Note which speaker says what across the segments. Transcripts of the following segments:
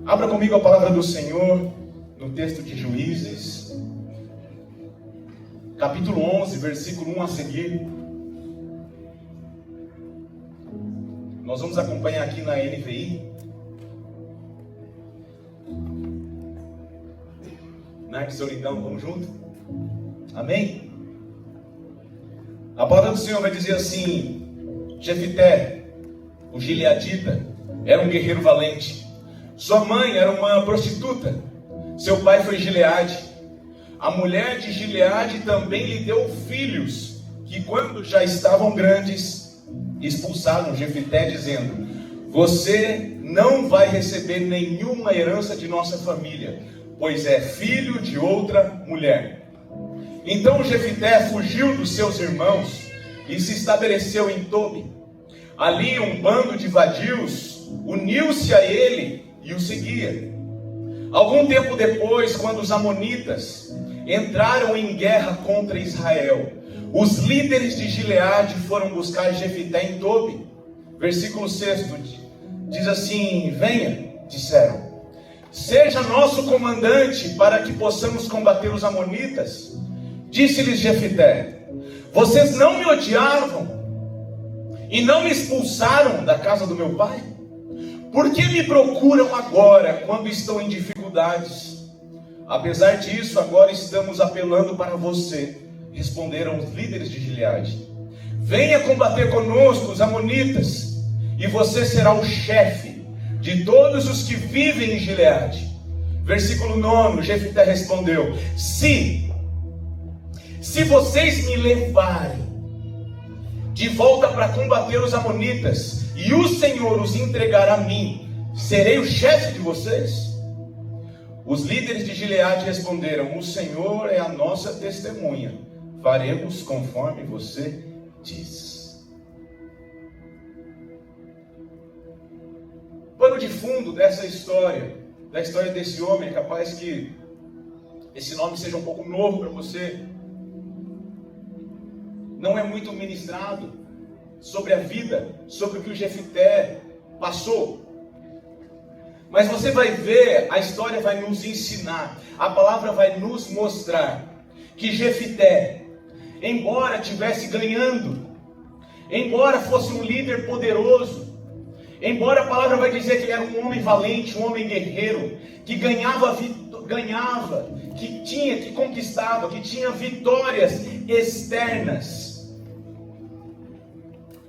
Speaker 1: Abra comigo a palavra do Senhor no texto de Juízes, capítulo 11, versículo 1 a seguir. Nós vamos acompanhar aqui na NVI. Narque Solidão, vamos junto? Amém? A palavra do Senhor vai dizer assim: Jefité, o gileadita, era um guerreiro valente. Sua mãe era uma prostituta. Seu pai foi Gileade. A mulher de Gileade também lhe deu filhos, que quando já estavam grandes, expulsaram Jefité, dizendo: você não vai receber nenhuma herança de nossa família, pois é filho de outra mulher. Então Jefité fugiu dos seus irmãos e se estabeleceu em Tobi. Ali um bando de vadios uniu-se a ele e o seguia. Algum tempo depois, quando os amonitas entraram em guerra contra Israel, os líderes de Gileade foram buscar Jefité em Tobi. Versículo 6 diz assim: venha, disseram, seja nosso comandante para que possamos combater os amonitas. Disse-lhes Jefité: vocês não me odiavam e não me expulsaram da casa do meu pai? Por que me procuram agora, quando estou em dificuldades? Apesar disso, agora estamos apelando para você, responderam os líderes de Gileade. Venha combater conosco os amonitas, e você será o chefe de todos os que vivem em Gileade. Versículo 9, Jefité respondeu: se vocês me levarem de volta para combater os amonitas, e o Senhor os entregar a mim, serei o chefe de vocês? Os líderes de Gileade responderam: o Senhor é a nossa testemunha, faremos conforme você diz. Pano de fundo dessa história, da história desse homem, é capaz que esse nome seja um pouco novo para você. Não é muito ministrado sobre a vida, sobre o que o Jefité passou. Mas você vai ver, a história vai nos ensinar, a palavra vai nos mostrar que Jefité, embora estivesse ganhando, embora fosse um líder poderoso, embora a palavra vai dizer que ele era um homem valente, um homem guerreiro, que ganhava, que conquistava, que tinha vitórias externas,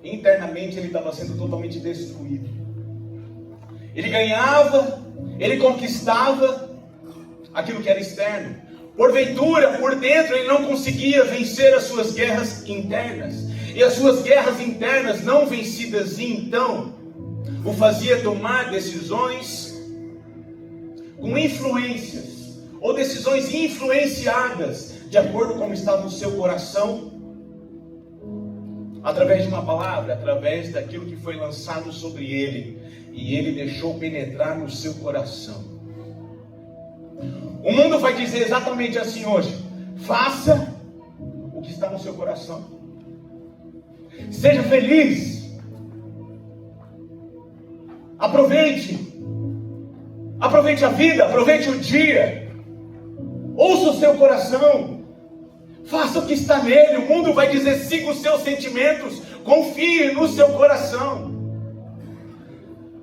Speaker 1: internamente ele estava sendo totalmente destruído. Ele ganhava, ele conquistava aquilo que era externo. Porventura, por dentro, ele não conseguia vencer as suas guerras internas. E as suas guerras internas, não vencidas então, o fazia tomar decisões com influências, ou decisões influenciadas, de acordo com como estava no seu coração, através de uma palavra, através daquilo que foi lançado sobre ele, e ele deixou penetrar no seu coração. O mundo vai dizer exatamente assim hoje: faça o que está no seu coração, seja feliz, aproveite a vida, aproveite o dia, ouça o seu coração, faça o que está nele. O mundo vai dizer: siga os seus sentimentos, confie no seu coração.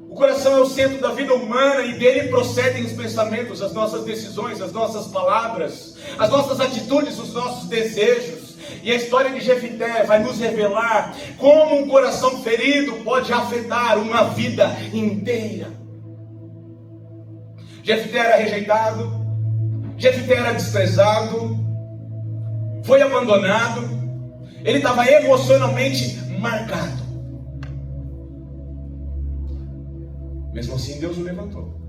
Speaker 1: O coração é o centro da vida humana e dele procedem os pensamentos, as nossas decisões, as nossas palavras, as nossas atitudes, os nossos desejos. E a história de Jefité vai nos revelar como um coração ferido pode afetar uma vida inteira. Jefité era rejeitado, Jefité era desprezado, foi abandonado, ele estava emocionalmente marcado. Mesmo assim, Deus o levantou.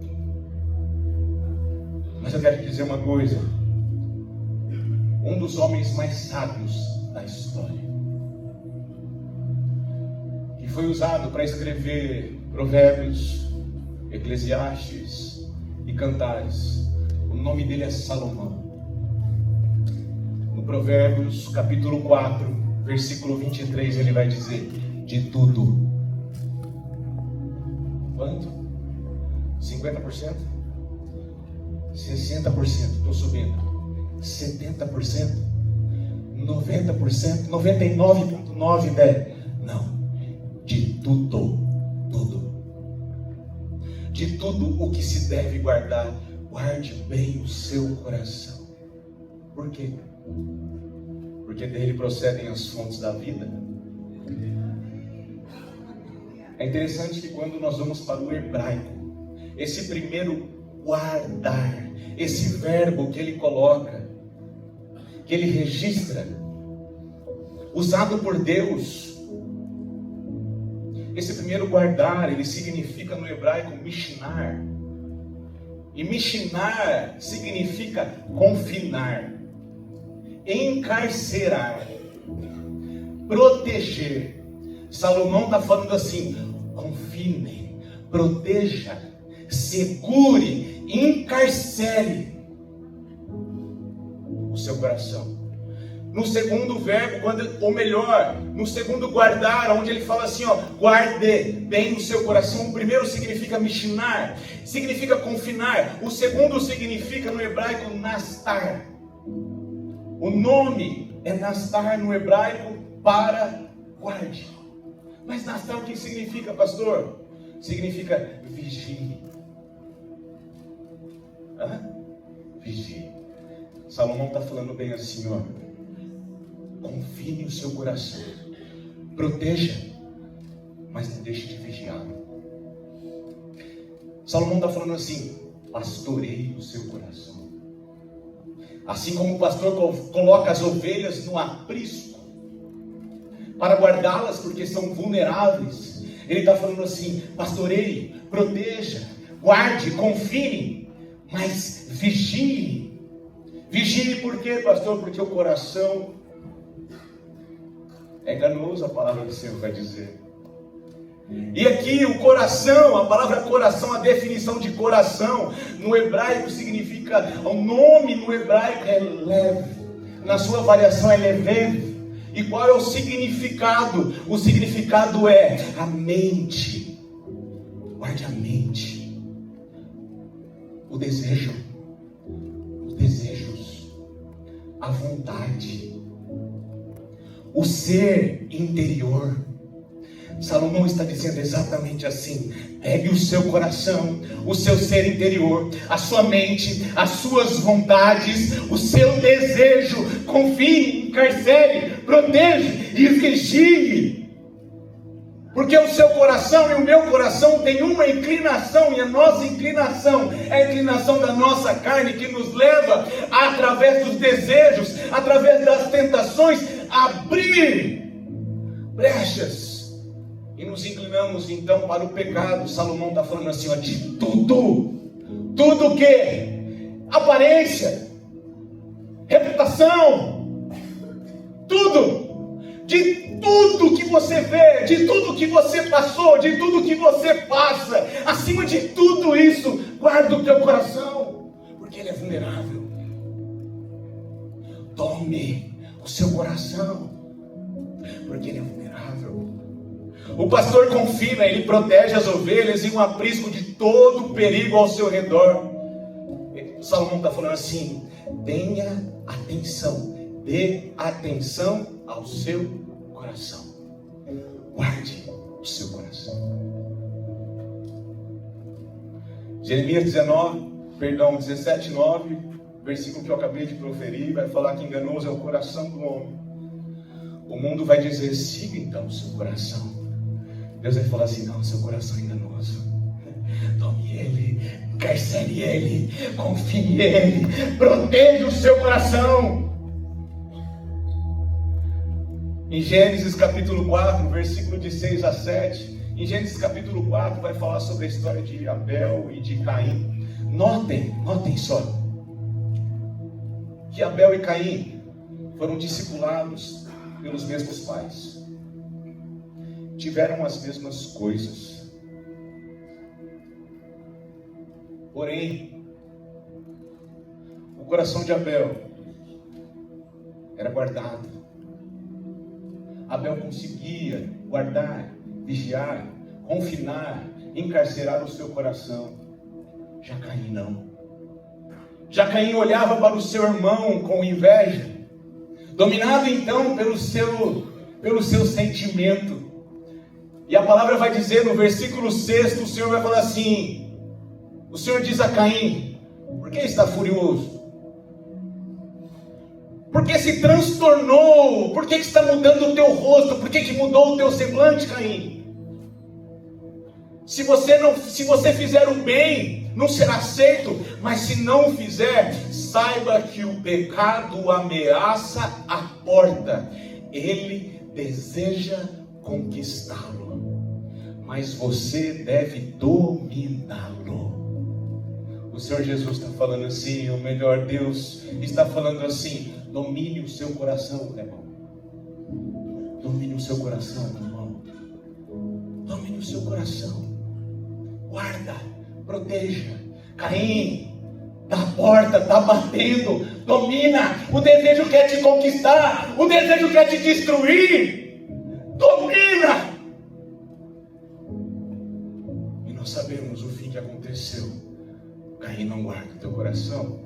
Speaker 1: Mas eu quero te dizer uma coisa: um dos homens mais sábios da história, que foi usado para escrever Provérbios, Eclesiastes e Cantares, o nome dele é Salomão. No Provérbios capítulo 4, versículo 23, ele vai dizer: de tudo. Quanto? 50%? 60%, estou subindo. 70%? 90%? 99,9%, né? Não. De tudo. De tudo o que se deve guardar, guarde bem o seu coração. Por quê? Porque dele procedem as fontes da vida. É interessante que quando nós vamos para o hebraico, esse primeiro guardar, esse verbo que ele coloca, que ele registra, usado por Deus, esse primeiro guardar, ele significa no hebraico mishinar. E mishinar significa confinar, encarcerar, proteger. Salomão está falando assim: confine, proteja, segure, encarcere o seu coração. No segundo verbo, no segundo guardar, onde ele fala assim, guarde bem o seu coração. O primeiro significa mishinar, significa confinar. O segundo significa no hebraico nastar. O nome é nastar no hebraico para guarde. Mas nastar o que significa, pastor? Significa vigie. Vigie. Salomão está falando bem assim, confine o seu coração, proteja, mas não deixe de vigiar. Salomão está falando assim: pastoreie o seu coração. Assim como o pastor coloca as ovelhas no aprisco para guardá-las porque são vulneráveis, ele está falando assim: pastoreie, proteja, guarde, confine, mas vigie. Vigie por quê, pastor? Porque o coração é enganoso, a palavra do Senhor vai dizer. E aqui o coração, a palavra coração, a definição de coração no hebraico significa, o nome no hebraico é lev, na sua variação é levev. E qual é o significado? O significado é a mente. Guarde a mente, o desejo, os desejos, a vontade, o ser interior. Salomão está dizendo exatamente assim: pegue o seu coração, o seu ser interior, a sua mente, as suas vontades, o seu desejo, confie, encarcere, proteja e vigie. Porque o seu coração e o meu coração tem uma inclinação, e a nossa inclinação é a inclinação da nossa carne, que nos leva, através dos desejos, através das tentações, a abrir brechas. E nos inclinamos então para o pecado. Salomão está falando assim, de tudo. Tudo o que? Aparência, reputação, tudo. De tudo que você vê, de tudo que você passou, de tudo que você passa, acima de tudo isso, guarda o teu coração, porque ele é vulnerável. Tome o seu coração, porque ele é vulnerável. O pastor confina, ele protege as ovelhas em um aprisco de todo o perigo ao seu redor. Salomão está falando assim: tenha atenção, dê atenção ao seu coração. Guarde o seu coração. Jeremias 17:9, versículo que eu acabei de proferir, vai falar que enganoso é o coração do homem. O mundo vai dizer: siga então o seu coração. Deus vai falar assim: não, seu coração é enganoso. Tome ele, encarcere ele, confie ele, proteja o seu coração. Em Gênesis capítulo 4, versículo de 6 a 7, em Gênesis capítulo 4 vai falar sobre a história de Abel e de Caim. Notem só, que Abel e Caim foram discipulados pelos mesmos pais. Tiveram as mesmas coisas. Porém, o coração de Abel era guardado. Abel conseguia guardar, vigiar, confinar, encarcerar o seu coração. Já Caim não. Já Caim olhava para o seu irmão com inveja, dominado então pelo seu sentimento. E a palavra vai dizer no versículo 6, o Senhor vai falar assim, o Senhor diz a Caim: por que está furioso? Por que se transtornou? Por que está mudando o teu rosto? Por que mudou o teu semblante, Caim? Se você fizer o bem, não será aceito, mas se não fizer, saiba que o pecado ameaça a porta. Ele deseja conquistá-lo, mas você deve dominá-lo. O Senhor Jesus está falando assim, ou melhor, Deus está falando assim: domine o seu coração, meu irmão. Domine o seu coração, meu irmão. Domine o seu coração. Guarda, proteja. Caim, da porta, está batendo. Domina. O desejo quer te conquistar. O desejo quer te destruir. Domina. E nós sabemos o fim que aconteceu. Caim não guarda o teu coração.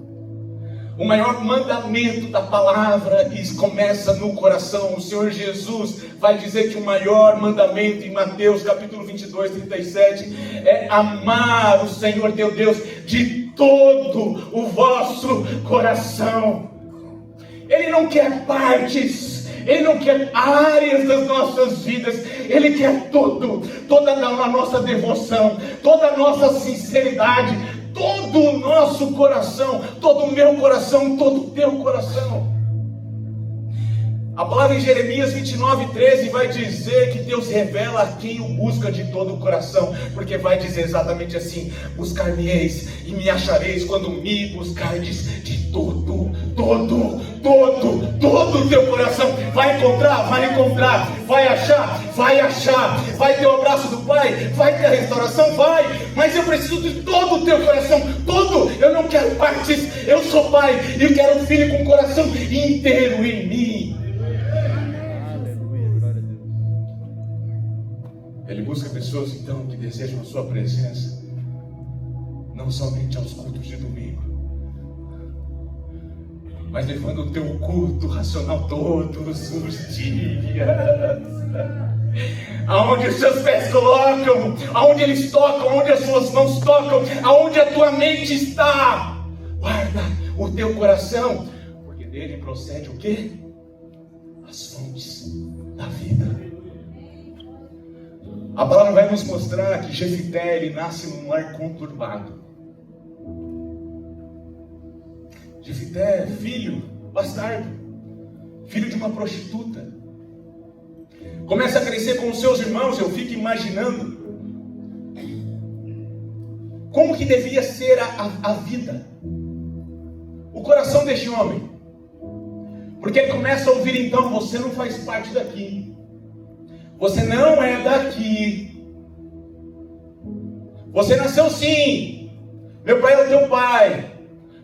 Speaker 1: O maior mandamento da palavra começa no coração. O Senhor Jesus vai dizer que o maior mandamento em Mateus capítulo 22, 37 é amar o Senhor teu Deus de todo o vosso coração. Ele não quer partes, Ele não quer áreas das nossas vidas, Ele quer tudo, toda a nossa devoção, toda a nossa sinceridade, todo o nosso coração, todo o meu coração, todo o teu coração. A palavra em Jeremias 29:13 vai dizer que Deus revela a quem o busca de todo o coração, porque vai dizer exatamente assim: buscar-me-eis e me achareis quando me buscardes de todo o teu coração. Vai encontrar, vai achar, vai ter o abraço do Pai, vai ter a restauração, vai, mas eu preciso de todo o teu coração, todo. Eu não quero partes, eu sou pai e eu quero um filho com o coração inteiro em mim. Ele busca pessoas então que desejam a sua presença, não somente aos cultos de domingo, mas levando o teu culto racional todos os dias, aonde os seus pés colocam, aonde eles tocam, aonde as suas mãos tocam, aonde a tua mente está. Guarda o teu coração, porque dele procede o quê? As fontes da vida. A palavra vai nos mostrar que Jefité, ele nasce num lar conturbado. Jefité é filho bastardo, filho de uma prostituta. Começa a crescer com os seus irmãos. Eu fico imaginando como que devia ser a vida, o coração deste homem. Porque ele começa a ouvir então: você não faz parte daqui. Você não é daqui. Você nasceu sim. Meu pai é o teu pai.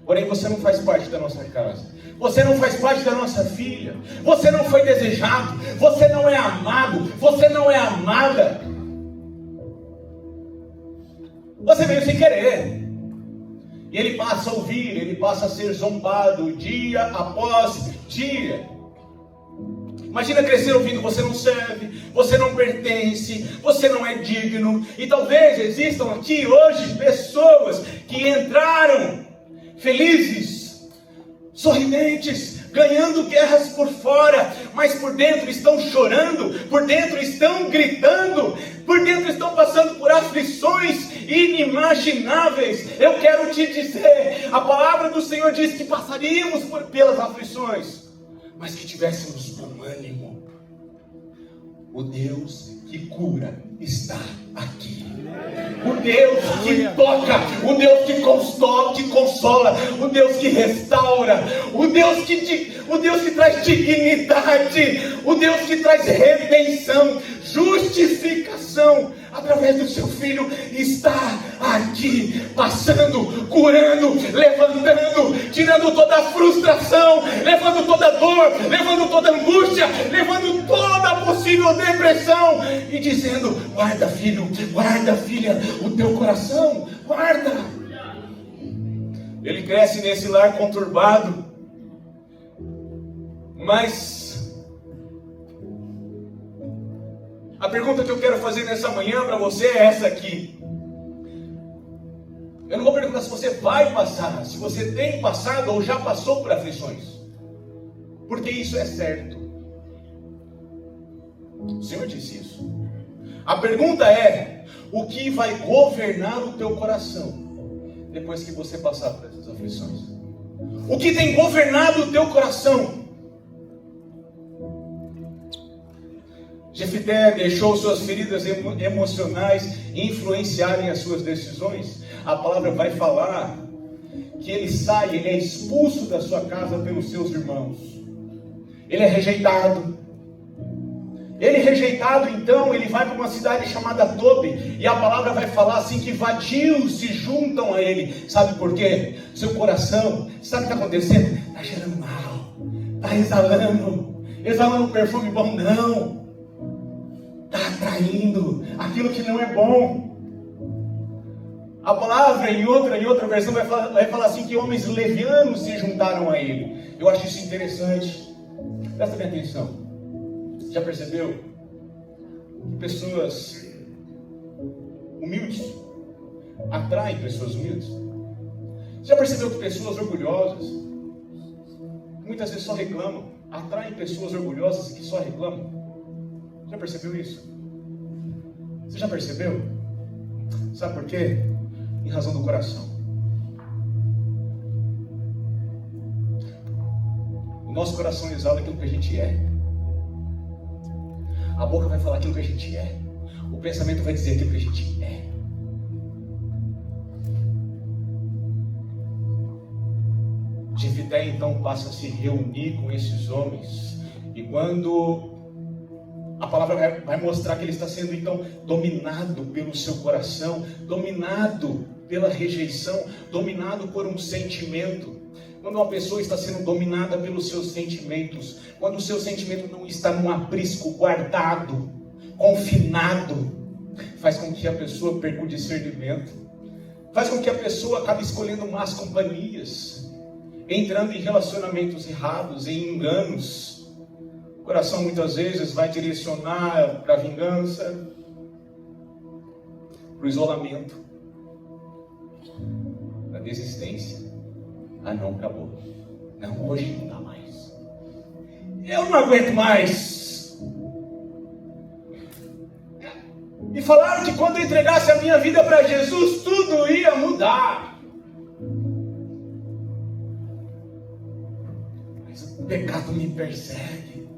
Speaker 1: Porém você não faz parte da nossa casa. Você não faz parte da nossa filha. Você não foi desejado. Você não é amado. Você não é amada. Você veio sem querer. E ele passa a ouvir, ele passa a ser zombado dia após dia. Imagina crescer ouvindo: você não serve, você não pertence, você não é digno. E talvez existam aqui hoje pessoas que entraram felizes, sorridentes, ganhando guerras por fora, mas por dentro estão chorando, por dentro estão gritando, por dentro estão passando por aflições inimagináveis. Eu quero te dizer, a palavra do Senhor diz que passaríamos pelas aflições, mas que tivéssemos bom ânimo. O Deus que cura está aqui. O Deus que toca, o Deus que consola, o Deus que restaura, o Deus que traz dignidade, o Deus que traz redenção, justificação através do seu Filho, está aqui, passando, curando, levantando, tirando toda a frustração, levando toda a dor, levando toda a angústia, levando toda a possível depressão e dizendo: guarda, filho, guarda, filha, o teu coração, guarda. Ele cresce nesse lar conturbado. Mas a pergunta que eu quero fazer nessa manhã para você é essa aqui. Eu não vou perguntar se você vai passar, se você tem passado ou já passou por aflições, porque isso é certo. O Senhor disse isso. A pergunta é: o que vai governar o teu coração depois que você passar por essas aflições? O que tem governado o teu coração? Jefité deixou suas feridas emocionais influenciarem as suas decisões. A palavra vai falar que ele sai, ele é expulso da sua casa pelos seus irmãos. Ele é rejeitado. Ele rejeitado, então, ele vai para uma cidade chamada Tobi. E a palavra vai falar assim que vadios se juntam a ele. Sabe por quê? Seu coração, sabe o que está acontecendo? Está cheirando mal. Está exalando perfume bom, não. Está atraindo aquilo que não é bom. A palavra em outra versão vai falar assim que homens levianos se juntaram a ele. Eu acho isso interessante. Presta bem atenção. Já percebeu que pessoas humildes atraem pessoas humildes? Já percebeu que pessoas orgulhosas, muitas vezes só reclamam, atraem pessoas orgulhosas que só reclamam? Já percebeu isso? Você já percebeu? Sabe por quê? Em razão do coração. O nosso coração exala aquilo que a gente é. A boca vai falar aquilo que a gente é. O pensamento vai dizer aquilo que a gente é. Jefité então passa a se reunir com esses homens. E quando a palavra vai mostrar que ele está sendo então dominado pelo seu coração, dominado pela rejeição, dominado por um sentimento. Quando uma pessoa está sendo dominada pelos seus sentimentos, quando o seu sentimento não está num aprisco guardado, confinado, faz com que a pessoa perca o discernimento, faz com que a pessoa acabe escolhendo más companhias, entrando em relacionamentos errados, em enganos. O coração muitas vezes vai direcionar para a vingança, para o isolamento, para a desistência. Ah não, acabou. Não, hoje não dá mais. Eu não aguento mais. E falaram que quando eu entregasse a minha vida para Jesus, tudo ia mudar. Mas o pecado me persegue.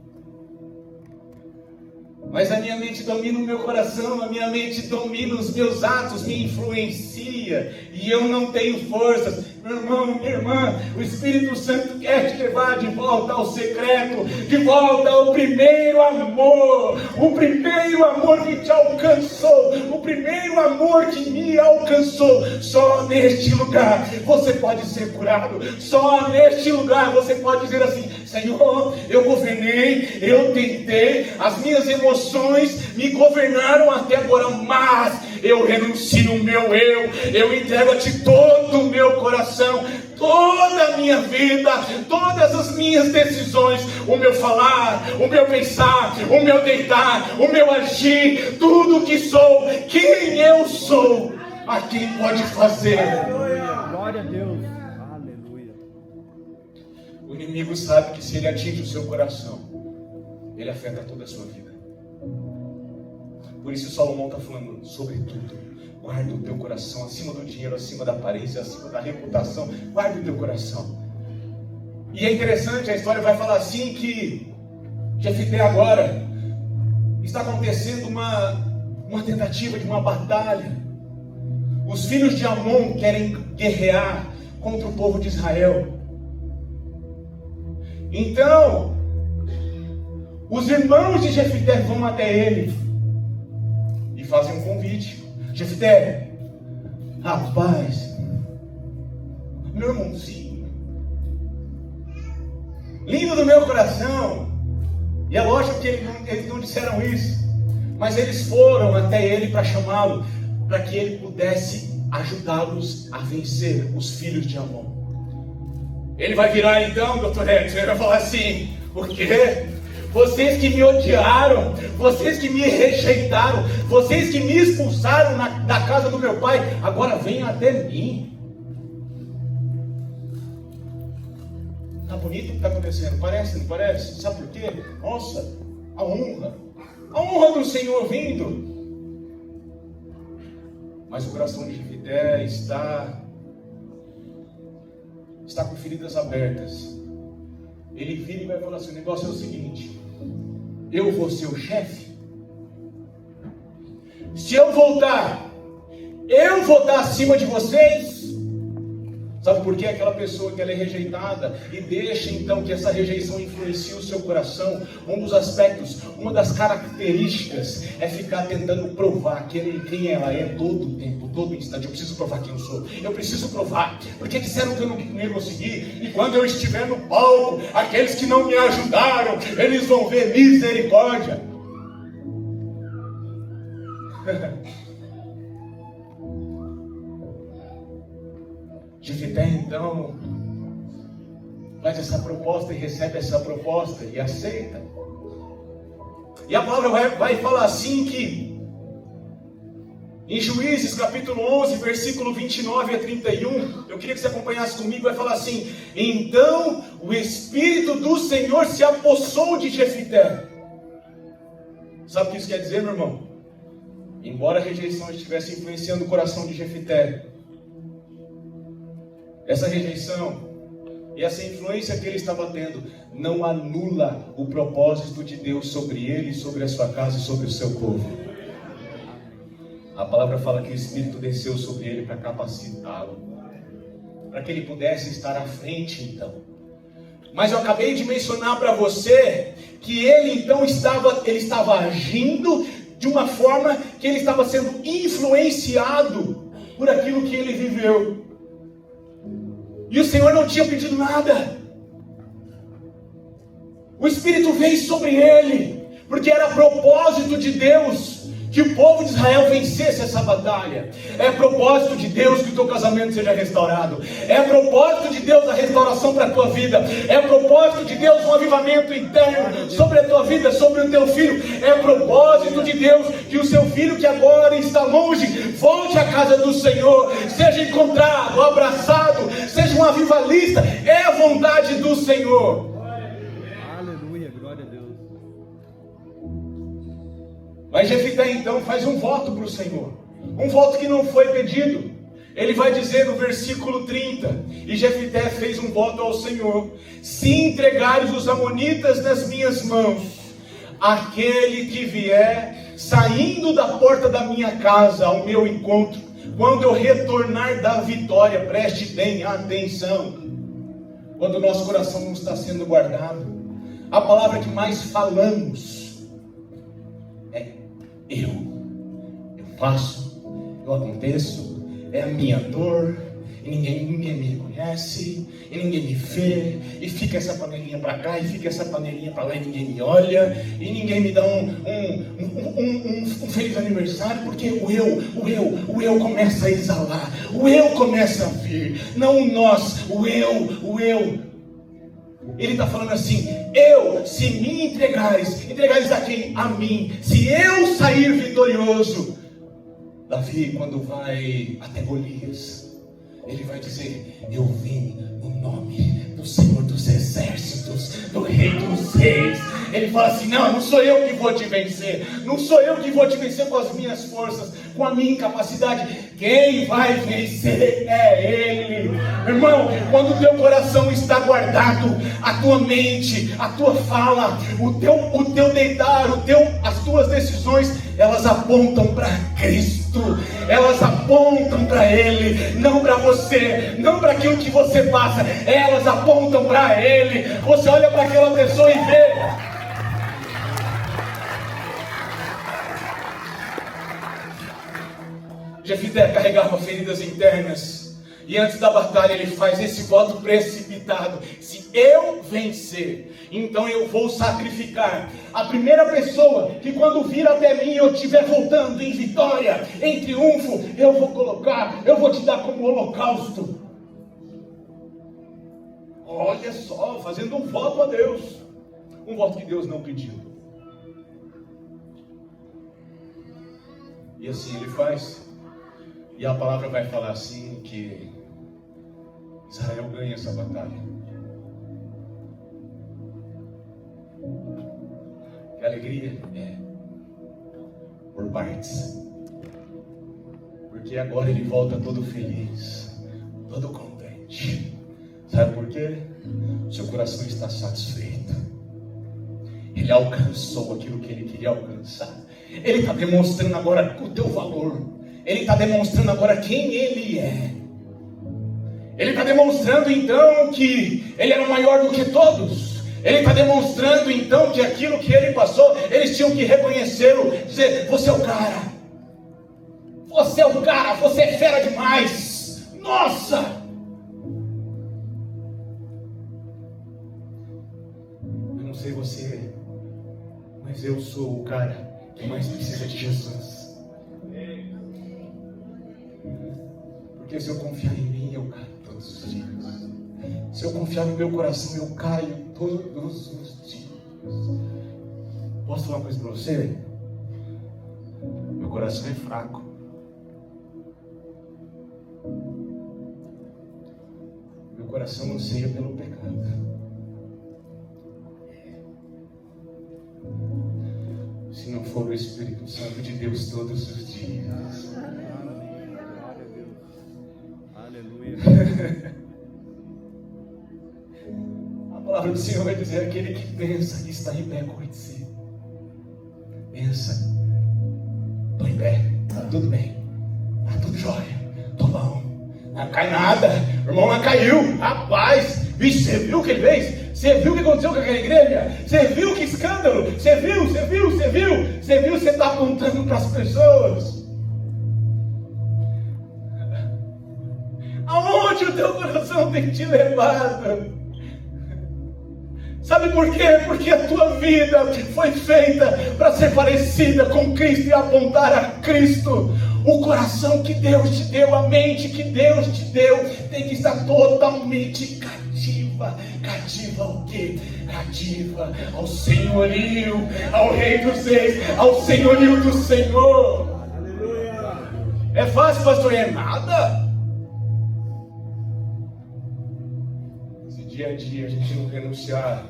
Speaker 1: Mas a minha mente domina o meu coração, a minha mente domina os meus atos, me influencia, e eu não tenho forças. Meu irmão, minha irmã, o Espírito Santo quer te levar de volta ao secreto, de volta ao primeiro amor, o primeiro amor que te alcançou, o primeiro amor que me alcançou. Só neste lugar você pode ser curado, só neste lugar você pode dizer assim: Senhor, eu governei, eu tentei, as minhas emoções me governaram até agora, mas eu renuncio o meu eu entrego a Ti todo o meu coração, toda a minha vida, todas as minhas decisões, o meu falar, o meu pensar, o meu deitar, o meu agir, tudo que sou, quem eu sou, a quem pode fazer.
Speaker 2: Glória a Deus. Aleluia.
Speaker 1: O inimigo sabe que se ele atinge o seu coração, ele afeta toda a sua vida. Por isso Salomão está falando: sobretudo, guarda o teu coração, acima do dinheiro, acima da aparência, acima da reputação, guarda o teu coração. E é interessante, a história vai falar assim que Jefité agora está acontecendo uma tentativa de uma batalha. Os filhos de Amon querem guerrear contra o povo de Israel. Então, os irmãos de Jefité vão até ele e fazem um convite. Jefité, rapaz, meu irmãozinho, lindo do meu coração. E é lógico que eles não disseram isso, mas eles foram até ele para chamá-lo, para que ele pudesse ajudá-los a vencer os filhos de Amon. Ele vai virar então, doutor Edson, ele vai falar assim: o quê? Vocês que me odiaram, vocês que me rejeitaram, vocês que me expulsaram da casa do meu pai, agora venham até mim. Tá bonito o que está acontecendo? Parece, não parece? Sabe por quê? Nossa, a honra do Senhor vindo. Mas o coração de Jefité está com feridas abertas. Ele vira e vai falar assim: o negócio é o seguinte, eu vou ser o chefe. Se eu voltar, eu vou dar acima de vocês. Sabe por quê? Aquela pessoa que ela é rejeitada e deixa então que essa rejeição influencie o seu coração. Um dos aspectos, uma das características é ficar tentando provar quem ela é todo o tempo, todo instante. Eu preciso provar quem eu sou. Eu preciso provar. Porque disseram que eu não ia conseguir. E quando eu estiver no palco, aqueles que não me ajudaram, eles vão ver misericórdia. Jefité então faz essa proposta e recebe essa proposta e aceita. E a palavra vai falar assim que em Juízes capítulo 11 versículo 29 a 31, eu queria que você acompanhasse comigo, vai falar assim: então o Espírito do Senhor se apossou de Jefité. Sabe o que isso quer dizer, meu irmão? Embora a rejeição estivesse influenciando o coração de Jefité, essa rejeição e essa influência que ele estava tendo não anula o propósito de Deus sobre ele, sobre a sua casa e sobre o seu povo. A palavra fala que o Espírito desceu sobre ele para capacitá-lo, para que ele pudesse estar à frente então. Mas eu acabei de mencionar para você que ele então estava agindo de uma forma que ele estava sendo influenciado por aquilo que ele viveu. E o Senhor não tinha pedido nada. O Espírito veio sobre ele, porque era propósito de Deus que o povo de Israel vencesse essa batalha. É propósito de Deus que o teu casamento seja restaurado. É propósito de Deus a restauração para a tua vida. É propósito de Deus um avivamento interno sobre a tua vida, sobre o teu filho. É propósito de Deus que o seu filho que agora está longe volte à casa do Senhor, seja encontrado, abraçado, seja um avivalista. É a vontade do Senhor.
Speaker 2: Aleluia, glória a Deus.
Speaker 1: Mas Jefité então faz um voto para o Senhor, um voto que não foi pedido. Ele vai dizer no versículo 30, e Jefité fez um voto ao Senhor: se entregares os amonitas nas minhas mãos, aquele que vier saindo da porta da minha casa ao meu encontro, quando eu retornar da vitória, preste bem atenção, quando o nosso coração não está sendo guardado, a palavra que mais falamos é eu faço, eu aconteço, é a minha dor, e ninguém me reconhece, e ninguém me vê, e fica essa panelinha para cá, e fica essa panelinha para lá, e ninguém me olha, e ninguém me dá um feliz aniversário, porque o eu começa a exalar, o eu começa a vir, não o nós, o eu. Ele está falando assim: se me entregares a quem? A mim. Se eu sair vitorioso. Davi, quando vai até Golias, ele vai dizer: eu vim no nome do Senhor dos Exércitos, do Rei dos Reis. Ele fala assim: não sou eu que vou te vencer, não sou eu que vou te vencer com as minhas forças, com a minha incapacidade. Quem vai vencer é Ele. Irmão, quando o teu coração está guardado, a tua mente, a tua fala, o teu deitar, as tuas decisões, elas apontam para Cristo, elas apontam para Ele, não para você, não para aquilo que você passa, elas apontam para Ele. Você olha para aquela pessoa e vê. Jefité carregava feridas internas, E antes da batalha ele faz esse voto precipitado: se eu vencer, então eu vou sacrificar a primeira pessoa que quando vir até mim eu estiver voltando em vitória, em triunfo, eu vou te dar como holocausto. Olha só, fazendo um voto a Deus, um voto que Deus não pediu. E assim ele faz. E a palavra vai falar assim que Israel ganha essa batalha. Que alegria é por partes. Porque agora ele volta todo feliz, todo contente. Sabe por quê? Seu coração está satisfeito. Ele alcançou aquilo que ele queria alcançar. Ele está demonstrando agora o teu valor. Ele está demonstrando agora quem ele é. Ele está demonstrando então que ele era maior do que todos. Ele está demonstrando então que aquilo que ele passou, eles tinham que reconhecê-lo, dizer: você é o cara. Você é o cara, você é fera demais. Nossa! Eu não sei você, mas eu sou o cara que mais precisa de Jesus. Porque se eu confiar em mim, eu caio todos os dias. Se eu confiar no meu coração, eu caio todos os dias. Posso falar uma coisa para você? Meu coração é fraco. Meu coração anseia pelo pecado. Se não for o Espírito Santo de Deus todos os dias. A palavra do Senhor vai dizer: aquele que pensa que está em pé, cuide-se. Pensa: estou em pé, está tudo bem, está tudo jóia, estou bom, não cai nada, o irmão não caiu, rapaz, bicho, você viu o que ele fez? Você viu o que aconteceu com aquela igreja? Você viu que escândalo? Você viu, você está apontando para as pessoas. Aonde o teu coração tem te levado? Sabe por quê? Porque a tua vida foi feita para ser parecida com Cristo e apontar a Cristo. O coração que Deus te deu, a mente que Deus te deu, tem que estar totalmente cativa. Cativa ao quê? Cativa ao senhorio, ao Rei dos Reis, ao senhorio do Senhor. Aleluia. É fácil, pastor? É nada. Dia a dia a gente não renunciar,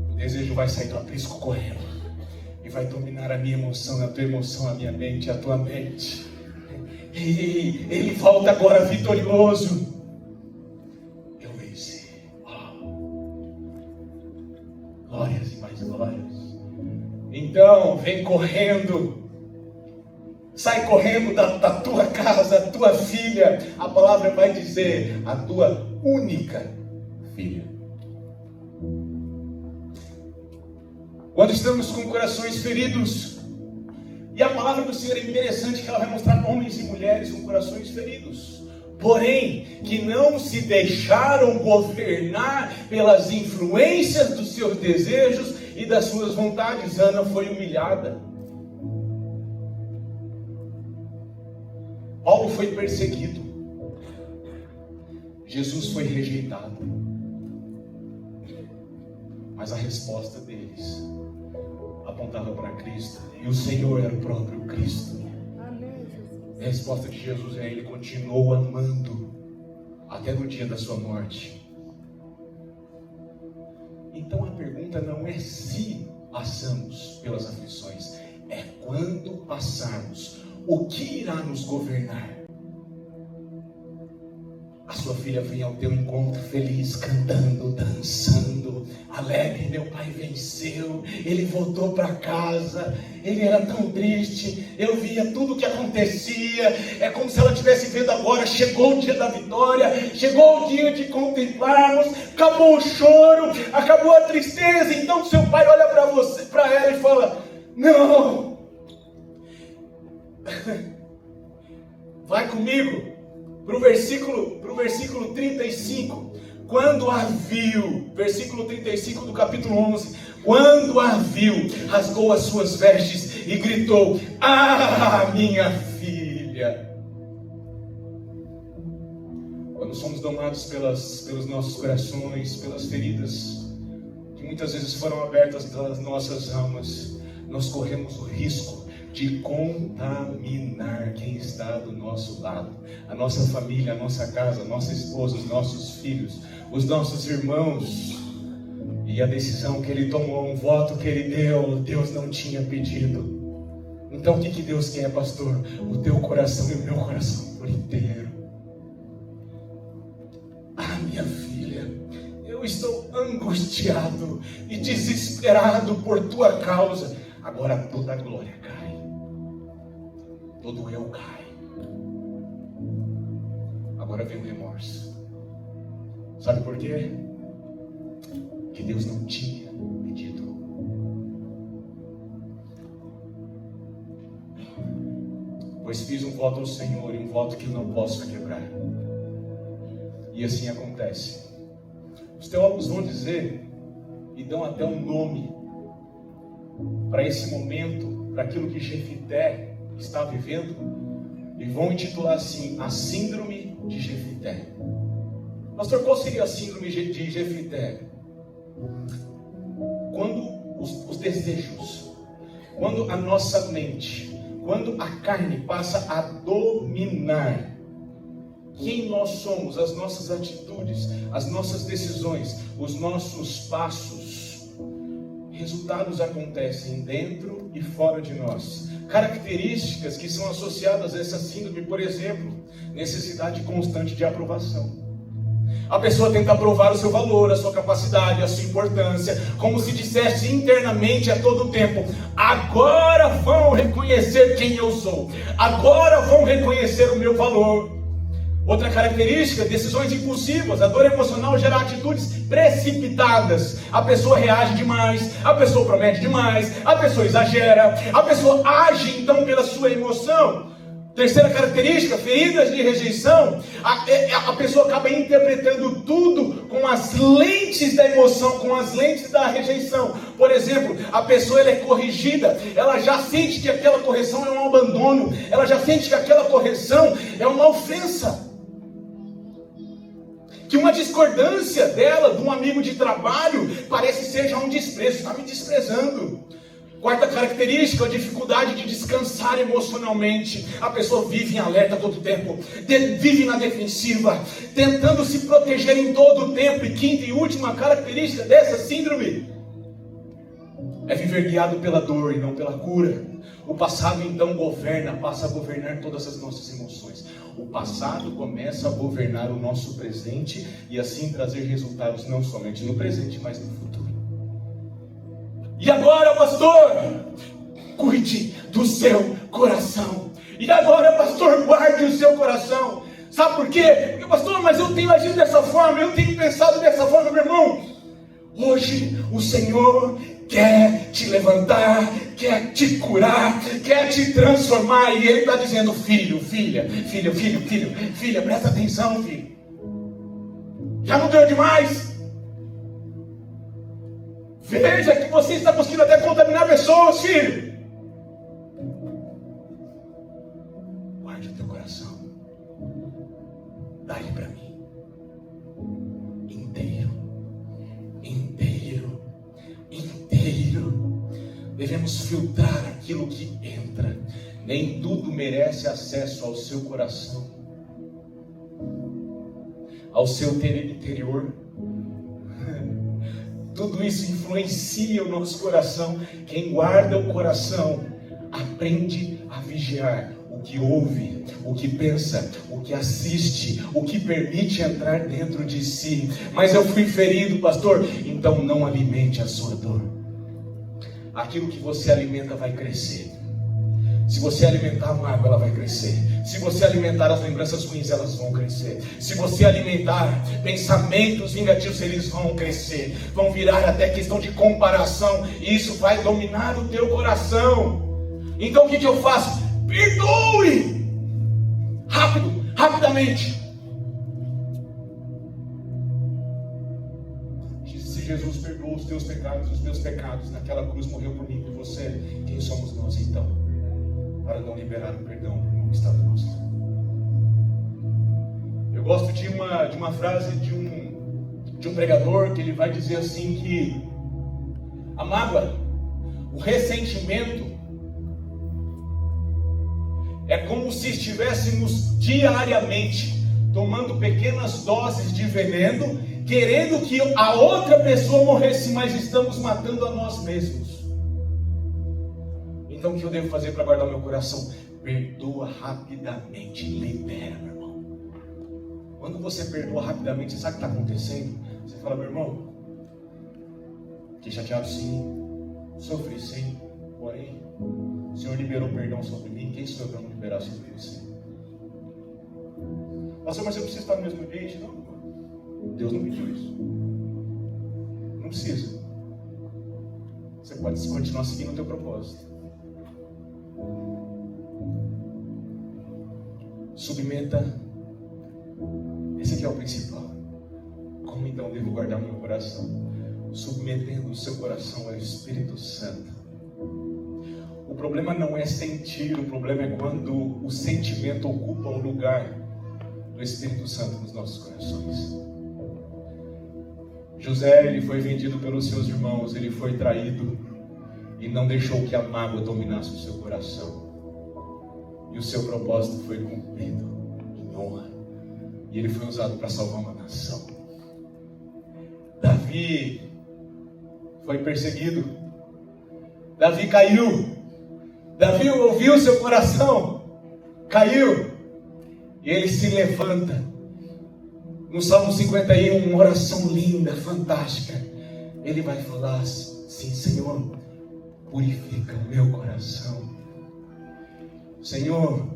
Speaker 1: o desejo vai sair do aprisco correndo e vai dominar a minha emoção, a tua emoção, a minha mente, a tua mente. E ele volta agora vitorioso. Eu venci. Glórias e mais glórias. Então vem correndo. Sai correndo da tua casa, a tua filha. A palavra vai dizer: a tua única filha. Quando estamos com corações feridos, e a palavra do Senhor é interessante, que ela vai mostrar homens e mulheres com corações feridos, porém que não se deixaram governar pelas influências dos seus desejos e das suas vontades. Ana foi humilhada. Paulo foi perseguido. Jesus foi rejeitado. Mas a resposta deles apontava para Cristo. E o Senhor era o próprio Cristo. E a resposta de Jesus é: Ele continuou amando até no dia da sua morte. Então a pergunta não é se passamos pelas aflições, é quando passarmos. O que irá nos governar? A sua filha vem ao teu encontro feliz, cantando, dançando, alegre. Meu pai venceu, ele voltou para casa, ele era tão triste, eu via tudo o que acontecia, é como se ela estivesse vendo agora. Chegou o dia da vitória, chegou o dia de contemplarmos, acabou o choro, acabou a tristeza. Então seu pai olha para você, para ela e fala: não, Vai comigo para o versículo 35. Quando a viu, versículo 35 do capítulo 11. Quando a viu, rasgou as suas vestes e gritou: ah, minha filha. Quando somos domados pelos nossos corações, pelas feridas que muitas vezes foram abertas pelas nossas almas, nós corremos o risco de contaminar quem está do nosso lado, a nossa família, a nossa casa, a nossa esposa, os nossos filhos, os nossos irmãos. E a decisão que ele tomou, um voto que ele deu, Deus não tinha pedido. Então o que Deus quer, pastor? O teu coração e o meu coração por inteiro. Ah, minha filha, eu estou angustiado e desesperado por tua causa. Agora toda a glória cai, todo eu cai. Agora vem o remorso. Sabe por quê? Que Deus não tinha pedido. Pois fiz um voto ao Senhor, e um voto que não posso quebrar. E assim acontece. Os teólogos vão dizer, e dão até um nome para esse momento, para aquilo que Jefité está vivendo, e vão intitular assim: a síndrome de Jefité. Pastor, qual seria a síndrome de Jefité? Quando os desejos, quando a nossa mente, quando a carne passa a dominar quem nós somos, as nossas atitudes, as nossas decisões, os nossos passos, resultados acontecem dentro e fora de nós. Características que são associadas a essa síndrome, por exemplo, necessidade constante de aprovação. A pessoa tenta provar o seu valor, a sua capacidade, a sua importância, como se dissesse internamente a todo tempo: agora vão reconhecer quem eu sou, agora vão reconhecer o meu valor. Outra característica, decisões impulsivas. A dor emocional gera atitudes precipitadas. A pessoa reage demais, a pessoa promete demais, a pessoa exagera, a pessoa age então pela sua emoção. Terceira característica, feridas de rejeição. A pessoa acaba interpretando tudo com as lentes da emoção, com as lentes da rejeição. Por exemplo, a pessoa ela é corrigida, ela já sente que aquela correção é um abandono, ela já sente que aquela correção é uma ofensa. Que uma discordância dela, de um amigo de trabalho, parece ser já um desprezo, está me desprezando. Quarta característica, a dificuldade de descansar emocionalmente. A pessoa vive em alerta todo o tempo, vive na defensiva, tentando se proteger em todo o tempo. E quinta e última característica dessa síndrome é viver guiado pela dor e não pela cura. O passado então passa a governar todas as nossas emoções. O passado começa a governar o nosso presente e assim trazer resultados não somente no presente, mas no futuro. E agora, pastor, cuide do seu coração. E agora, pastor, guarde o seu coração. Sabe por quê? Porque, pastor, mas eu tenho agido dessa forma, eu tenho pensado dessa forma, meu irmão. Hoje o Senhor quer te levantar, quer te curar, quer te transformar. E Ele está dizendo: filho, filha, presta atenção, filho. Já não deu demais? Veja que você está conseguindo até contaminar pessoas, filho. Guarde o teu coração. Dá-lhe para mim. Inteiro. Devemos filtrar aquilo que entra. Nem tudo merece acesso ao seu coração, ao seu interior. Tudo isso influencia o nosso coração. Quem guarda o coração aprende a vigiar o que ouve, o que pensa, o que assiste, o que permite entrar dentro de si. Mas eu fui ferido, pastor. Então não alimente a sua dor. Aquilo que você alimenta vai crescer. Se você alimentar a mágoa, ela vai crescer. Se você alimentar as lembranças ruins, elas vão crescer. Se você alimentar pensamentos vingativos, eles vão crescer. Vão virar até questão de comparação. E isso vai dominar o teu coração. Então o que eu faço? Perdoe! rapidamente. Se Jesus perdoou os teus pecados, os meus pecados, naquela cruz morreu por mim e por você, quem somos nós então, para não liberar o perdão para o irmão que está do nosso lado? Eu gosto de uma frase de um pregador, que ele vai dizer assim, que a mágoa, o ressentimento, é como se estivéssemos diariamente tomando pequenas doses de veneno, querendo que a outra pessoa morresse, mas estamos matando a nós mesmos. Então o que eu devo fazer para guardar o meu coração? Perdoa rapidamente, libera, meu irmão. Quando você perdoa rapidamente, você sabe o que está acontecendo? Você fala, meu irmão, fiquei chateado sim, sofri sim, porém o Senhor liberou perdão sobre mim, quem sou eu para não liberar sobre você? Pastor, mas eu preciso estar no mesmo ambiente? Não, Deus não pediu isso. Não precisa. Você pode continuar seguindo o teu propósito. Submeta. Esse aqui é o principal. Como então devo guardar o meu coração? Submetendo o seu coração ao Espírito Santo. O problema não é sentir, o problema é quando o sentimento ocupa o lugar do Espírito Santo nos nossos corações. José, ele foi vendido pelos seus irmãos, ele foi traído e não deixou que a mágoa dominasse o seu coração. E o seu propósito foi cumprido em honra. E ele foi usado para salvar uma nação. Davi foi perseguido. Davi caiu. Davi ouviu seu coração, caiu, e ele se levanta. No Salmo 51, uma oração linda, fantástica. Ele vai falar assim: Senhor, purifica o meu coração. Senhor,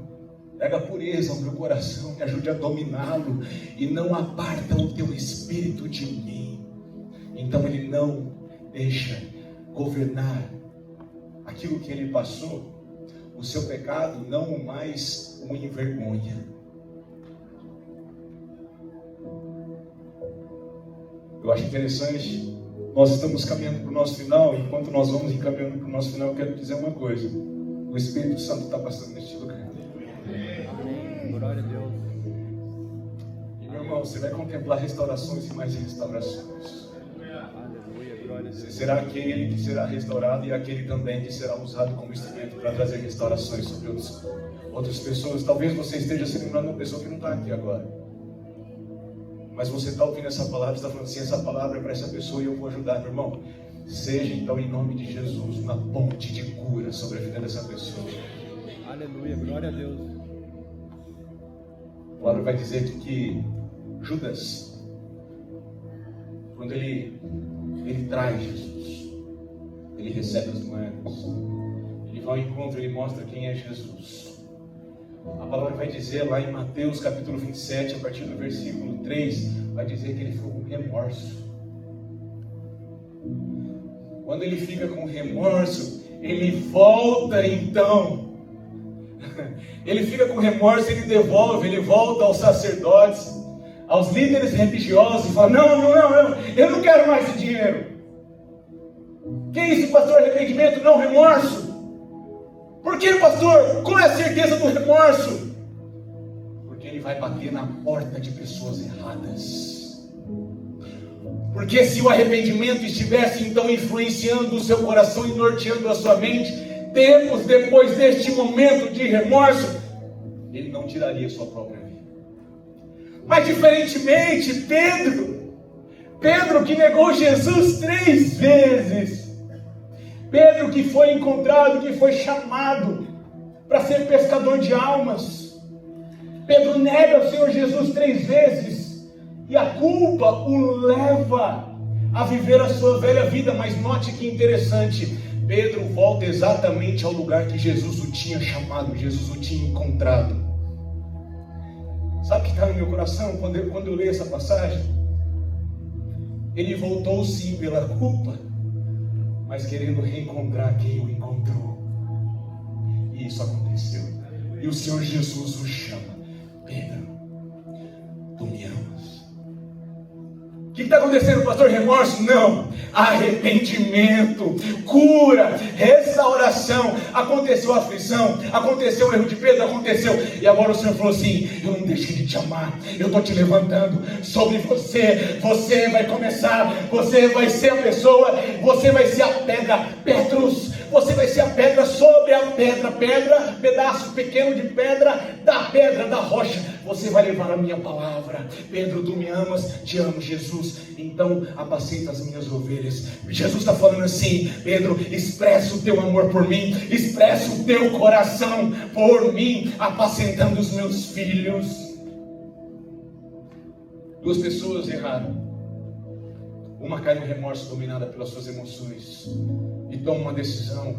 Speaker 1: pega a pureza ao meu coração, me ajude a dominá-lo, e não aparta o teu espírito de mim. Então ele não deixa governar aquilo que ele passou. O seu pecado não mais o envergonha. Eu acho interessante, nós estamos caminhando para o nosso final, e enquanto nós vamos encaminhando para o nosso final, eu quero dizer uma coisa: o Espírito Santo está passando neste lugar.
Speaker 2: Amém. Glória a Deus.
Speaker 1: E meu irmão, você vai contemplar restaurações e mais restaurações.
Speaker 2: Aleluia, glória a Deus.
Speaker 1: Você será aquele que será restaurado e aquele também que será usado como instrumento para trazer restaurações sobre outras pessoas. Talvez você esteja se lembrando de uma pessoa que não está aqui agora, mas você está ouvindo essa palavra, está falando assim: essa palavra é para essa pessoa e eu vou ajudar, meu irmão. Seja então, em nome de Jesus, uma ponte de cura sobre a vida dessa pessoa.
Speaker 2: Aleluia, glória a Deus.
Speaker 1: A palavra vai dizer que Judas, quando ele traz Jesus, ele recebe as moedas, ele vai ao encontro, ele mostra quem é Jesus. A palavra vai dizer lá em Mateus capítulo 27, a partir do versículo 3, vai dizer que ele ficou com remorso. Quando ele fica com remorso, ele volta então. Ele fica com remorso, ele devolve, ele volta aos sacerdotes, aos líderes religiosos, e fala: não, eu não quero mais esse dinheiro. Que isso, pastor? Arrependimento, não remorso. Por que, pastor? Qual é a certeza do remorso? Porque ele vai bater na porta de pessoas erradas. Porque se o arrependimento estivesse então influenciando o seu coração e norteando a sua mente, tempos depois deste momento de remorso, ele não tiraria sua própria vida. Mas diferentemente, Pedro que negou Jesus 3 vezes, Pedro que foi encontrado, que foi chamado para ser pescador de almas, Pedro nega o Senhor Jesus 3 vezes, e a culpa o leva a viver a sua velha vida. Mas note que interessante, Pedro volta exatamente ao lugar que Jesus o tinha chamado, Jesus o tinha encontrado. Sabe o que está no meu coração quando eu leio essa passagem? Ele voltou sim pela culpa, mas querendo reencontrar quem o encontrou. E isso aconteceu. E o Senhor Jesus o chama. Pedro, tu me amas. O que está acontecendo, pastor? Remorso? Não. Arrependimento, cura, restauração. Aconteceu a aflição, aconteceu o erro de Pedro, aconteceu. E agora o Senhor falou assim: eu não deixei de te amar, eu estou te levantando sobre você. Você vai começar, você vai ser a pessoa, você vai ser a pedra, Petrus. Você vai ser a pedra sobre a pedra, pedaço pequeno de pedra, da rocha. Você vai levar a minha palavra. Pedro, tu me amas? Te amo, Jesus. Então apacenta as minhas ovelhas. Jesus está falando assim: Pedro, expressa o teu amor por mim, expressa o teu coração por mim, apacentando os meus filhos. Duas pessoas erraram. Uma cai no remorso, dominada pelas suas emoções, e toma uma decisão.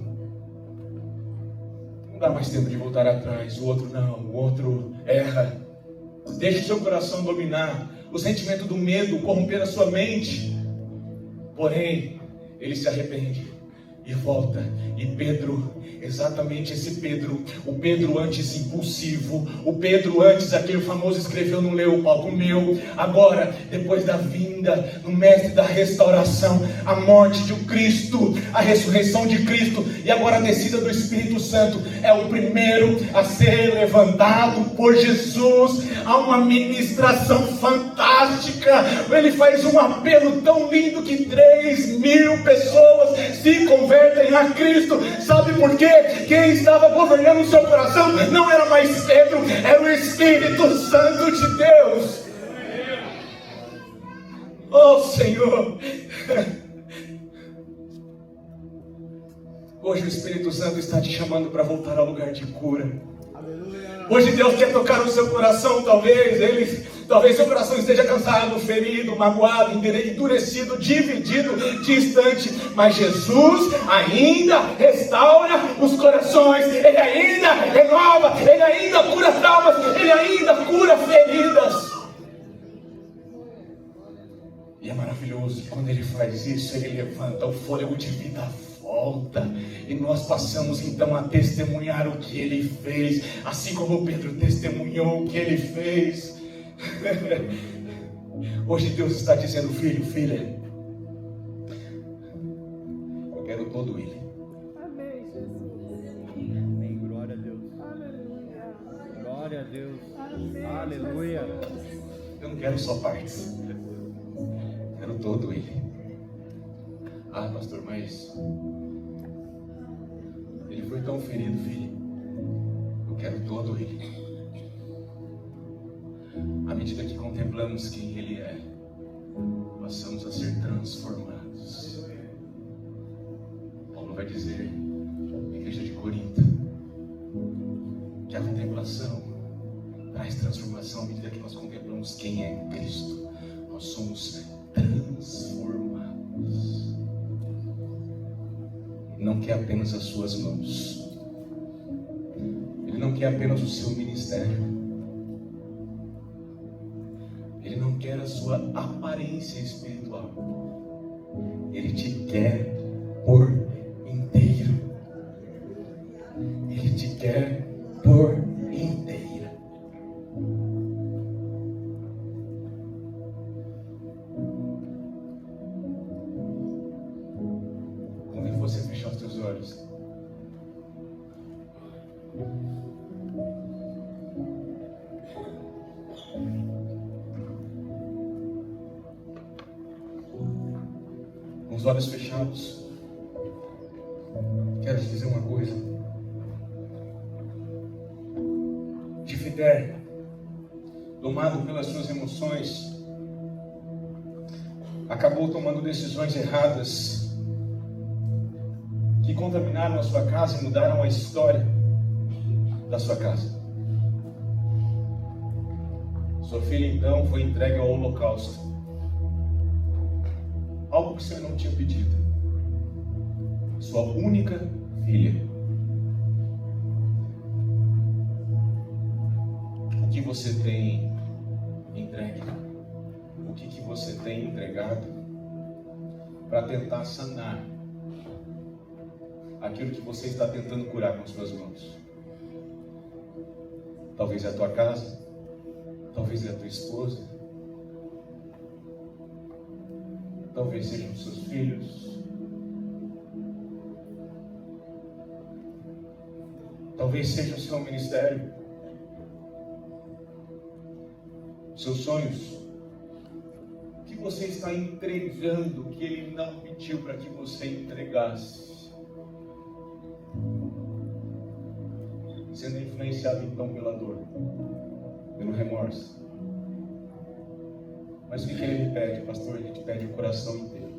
Speaker 1: Não dá mais tempo de voltar atrás. O outro não, o outro erra. Deixa o seu coração dominar o sentimento do medo, corromper a sua mente. Porém, ele se arrepende e volta. E Pedro, exatamente esse Pedro, o Pedro antes impulsivo, o Pedro antes aquele famoso escreveu, não leu, o pau comeu. Agora, depois da vinda do mestre da restauração, a morte de Cristo, a ressurreição de Cristo e agora a descida do Espírito Santo, é o primeiro a ser levantado por Jesus. Há uma ministração fantástica. Ele faz um apelo tão lindo que 3.000 pessoas se convertem a Cristo. Sabe por quê? Quem estava governando o seu coração não era mais Pedro, era o Espírito Santo de Deus. Oh Senhor, hoje o Espírito Santo está te chamando para voltar ao lugar de cura. Hoje Deus quer tocar no seu coração. Talvez seu coração esteja cansado, ferido, magoado, endurecido, dividido, distante. Mas Jesus ainda restaura os corações. Ele ainda renova, Ele ainda cura traumas, Ele ainda cura feridas. E é maravilhoso que quando Ele faz isso, Ele levanta o fôlego de vida, volta, e nós passamos então a testemunhar o que Ele fez, assim como Pedro testemunhou o que Ele fez. Hoje Deus está dizendo: filho, filha, eu quero todo Ele.
Speaker 3: Amém, Jesus.
Speaker 2: Amém. Glória a Deus.
Speaker 3: Aleluia.
Speaker 2: Glória a Deus.
Speaker 3: Amém,
Speaker 2: Aleluia.
Speaker 1: Eu não quero só partes, quero todo Ele. Ah, pastor, mas Ele foi tão ferido, filho. Eu quero todo Ele. À medida que contemplamos quem Ele é, passamos a ser transformados. Paulo vai dizer na igreja de Corinto que a contemplação traz transformação. À medida que nós contemplamos quem é Cristo, nós somos transformados. Ele não quer apenas as suas mãos, Ele não quer apenas o seu ministério, Ele não quer a sua aparência espiritual, Ele te quer por inteiro. Ele te quer por inteira. Convido você a fechar os teus olhos. Com os olhos fechados, quero te dizer uma coisa. Jefité, tomado pelas suas emoções, acabou tomando decisões erradas que contaminaram a sua casa e mudaram a história da sua casa. Sua filha então foi entregue ao holocausto, algo que o Senhor não tinha pedido. Sua única filha. O que você tem entregue? O que você tem entregado para tentar sanar aquilo que você está tentando curar com suas mãos? Talvez é a tua casa, Talvez é a tua esposa. Talvez sejam os seus filhos. Talvez seja o seu ministério. Seus sonhos. O que você está entregando que Ele não pediu para que você entregasse? Sendo influenciado então pela dor, pelo remorso. Mas o que Ele pede, pastor? Ele te pede o coração inteiro.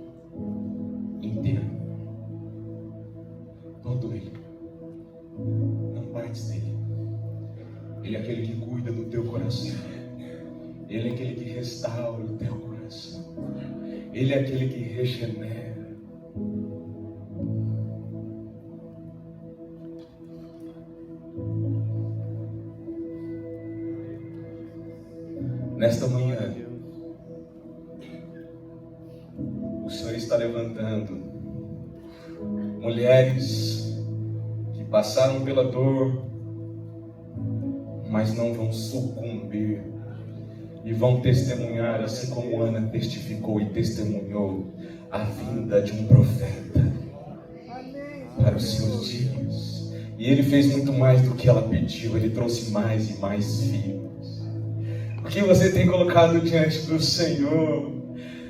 Speaker 1: Inteiro. Todo ele. Não partes dele. Ele é aquele que cuida do teu coração. Ele é aquele que restaura o teu coração. Ele é aquele que regenera. Nesta manhã, o Senhor está levantando mulheres que passaram pela dor, mas não vão sucumbir e vão testemunhar, assim como Ana testificou e testemunhou, a vinda de um profeta para os seus dias. E ele fez muito mais do que ela pediu, ele trouxe mais e mais filhos. O que você tem colocado diante do Senhor?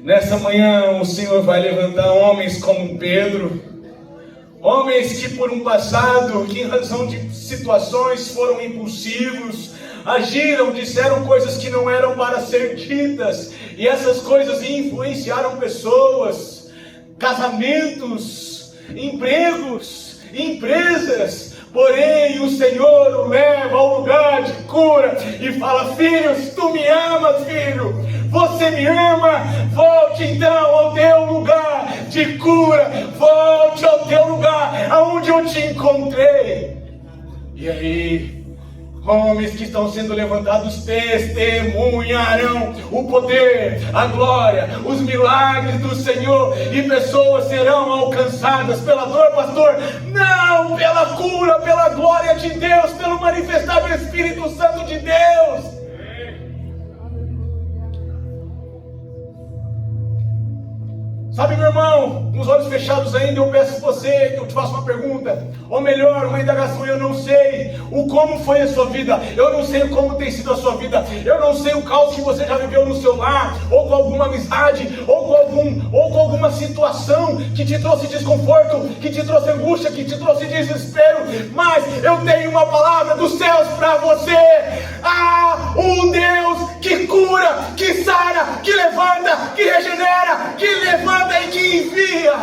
Speaker 1: Nessa manhã o Senhor vai levantar homens como Pedro, homens que por um passado, que em razão de situações foram impulsivos, agiram, disseram coisas que não eram para ser ditas, e essas coisas influenciaram pessoas, casamentos, empregos, empresas. Porém o Senhor o leva ao lugar de cura e fala: filhos, tu me amas, filho, você me ama, volte então ao teu lugar de cura, volte ao teu lugar aonde eu te encontrei. E aí, homens que estão sendo levantados testemunharão o poder, a glória, os milagres do Senhor, e pessoas serão alcançadas pela dor, pastor, não, pela cura, pela glória de Deus, pelo manifestar do Espírito Santo de Deus. Sabe, meu irmão, com os olhos fechados ainda, eu peço a você que eu te faça uma pergunta, ou melhor, uma indagação. Eu não sei o como foi a sua vida, eu não sei como tem sido a sua vida, eu não sei o caos que você já viveu no seu lar, ou com alguma amizade, ou com alguma situação que te trouxe desconforto, que te trouxe angústia, que te trouxe desespero, mas eu tenho uma palavra dos céus para você. Um Deus que cura, que sara, que levanta, que regenera, que levanta e que envia.